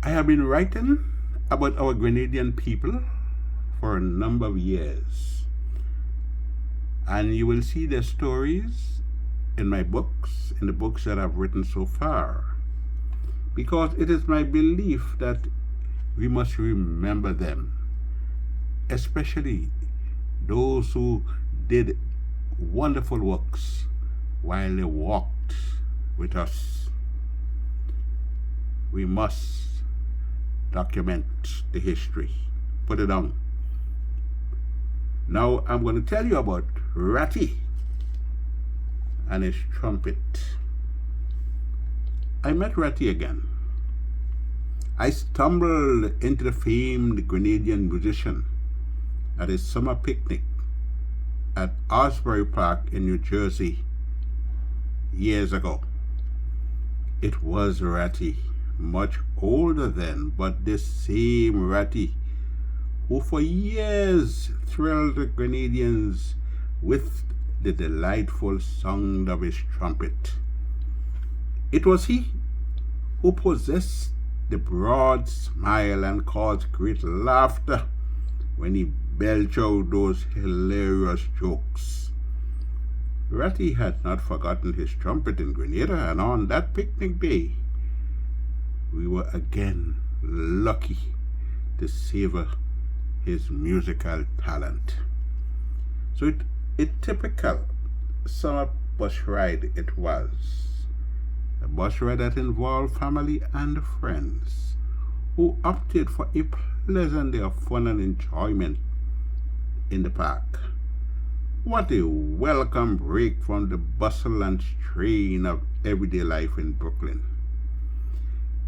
I have been writing about our Grenadian people for a number of years, and you will see their stories in my books, in the books that I've written so far, because it is my belief that we must remember them, especially those who did wonderful works while they walked with us. We must document the history. Put it down. Now I'm going to tell you about RATTY and his trumpet. I met RATTY again. I stumbled into the famed Grenadian musician at his summer picnic at Osbury Park in New Jersey years ago. It was RATTY, much older then, but this same RATTY who for years thrilled the Grenadians with the delightful sound of his trumpet. It was he who possessed the broad smile and caused great laughter when he belched out those hilarious jokes. RATTY had not forgotten his trumpet in Grenada, and on that picnic day, we were again lucky to savor his musical talent. So a typical summer bus ride it was. A bus ride that involved family and friends who opted for a pleasant day of fun and enjoyment in the park. What a welcome break from the bustle and strain of everyday life in Brooklyn.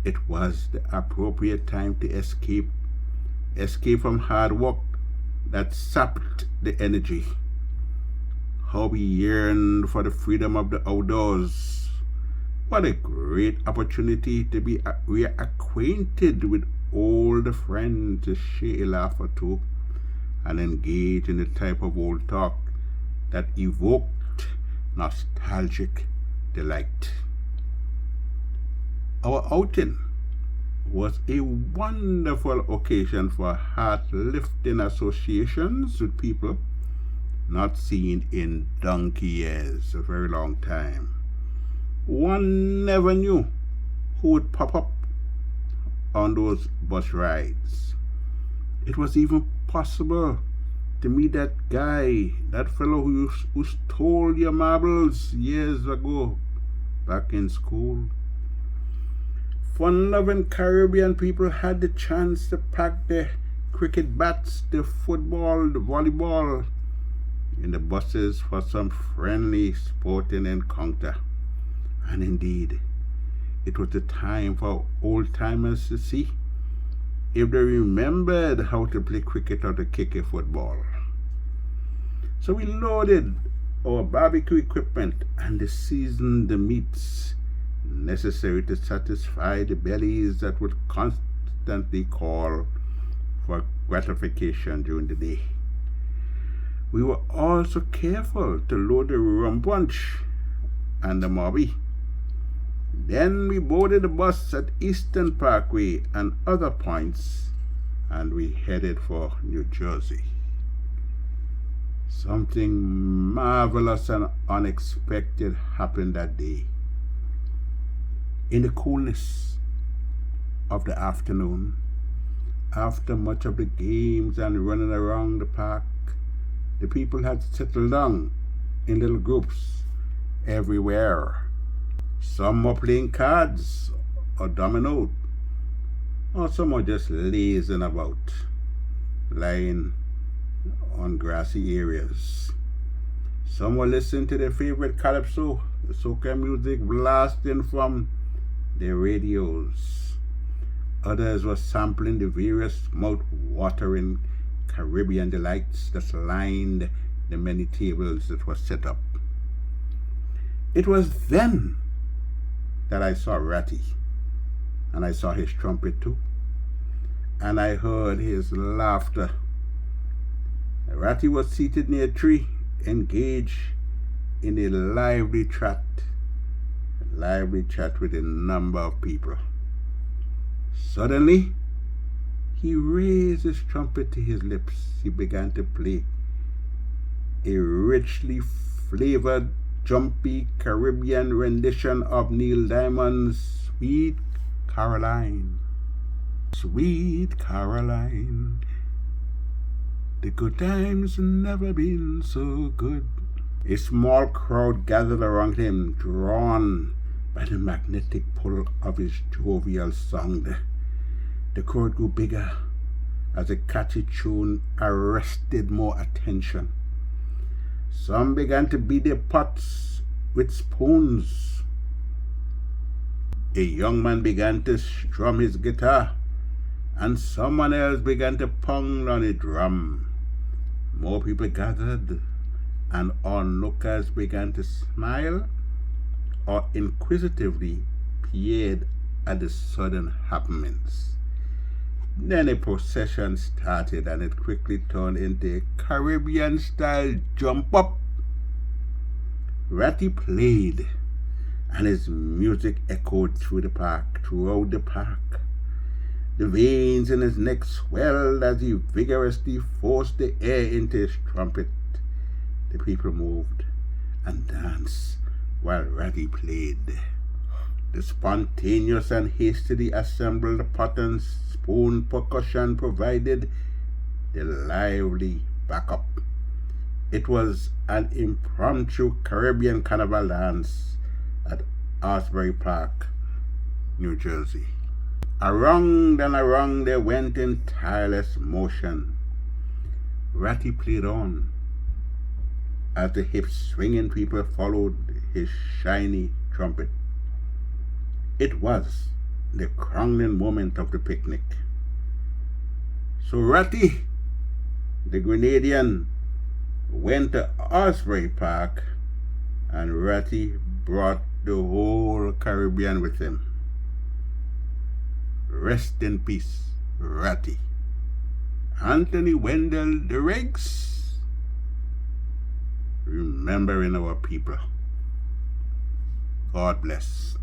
It was the appropriate time to escape from hard work that sapped the energy. How we yearned for the freedom of the outdoors. What a great opportunity to be reacquainted with old friends, to share a laugh or two and engage in the type of old talk that evoked nostalgic delight. Our outing was a wonderful occasion for heart-lifting associations with people not seen in donkey years, a very long time. One never knew who would pop up on those bus rides. It was even possible to meet that guy, that fellow who stole your marbles years ago back in school. Fun-loving Caribbean people had the chance to pack their cricket bats, the football, the volleyball in the buses for some friendly sporting encounter. And indeed, it was the time for old-timers to see if they remembered how to play cricket or to kick a football. So we loaded our barbecue equipment and seasoned the meats necessary to satisfy the bellies that would constantly call for gratification during the day. We were also careful to load the rum punch and the mobby. Then we boarded the bus at Eastern Parkway and other points, and we headed for New Jersey. Something marvelous and unexpected happened that day. In the coolness of the afternoon, after much of the games and running around the park, the people had settled down in little groups everywhere. Some were playing cards or domino, or some were just lazing about, lying on grassy areas. Some were listening to their favorite calypso, the soca music blasting from their radios. Others were sampling the various mouth-watering Caribbean delights that lined the many tables that were set up. It was then that I saw RATTY, and I saw his trumpet too, and I heard his laughter. RATTY was seated near a tree, engaged in a lively chat with a number of people. Suddenly, he raised his trumpet to his lips. He began to play a richly flavored, jumpy Caribbean rendition of Neil Diamond's Sweet Caroline. Sweet Caroline, the good times never been so good. A small crowd gathered around him, drawn by the magnetic pull of his jovial song. The crowd grew bigger as the catchy tune arrested more attention. Some began to beat their pots with spoons. A young man began to strum his guitar, and someone else began to pound on a drum. More people gathered, and onlookers began to smile or inquisitively peered at the sudden happenings. Then a procession started, and it quickly turned into a Caribbean-style jump-up. Ratty played, and his music echoed throughout the park. The veins in his neck swelled as he vigorously forced the air into his trumpet. The people moved and danced while Ratty played. The spontaneous and hastily assembled pot and spoon percussion provided the lively backup. It was an impromptu Caribbean carnival dance at Asbury Park, New Jersey. Around and around they went in tireless motion. Ratty played on as the hip-swinging people followed his shiny trumpet. It was the crowning moment of the picnic. So Ratty, the Grenadian, went to Asbury Park, and Ratty brought the whole Caribbean with him. Rest in peace, Ratty. Anthony Wendell the Riggs, remembering our people. God bless.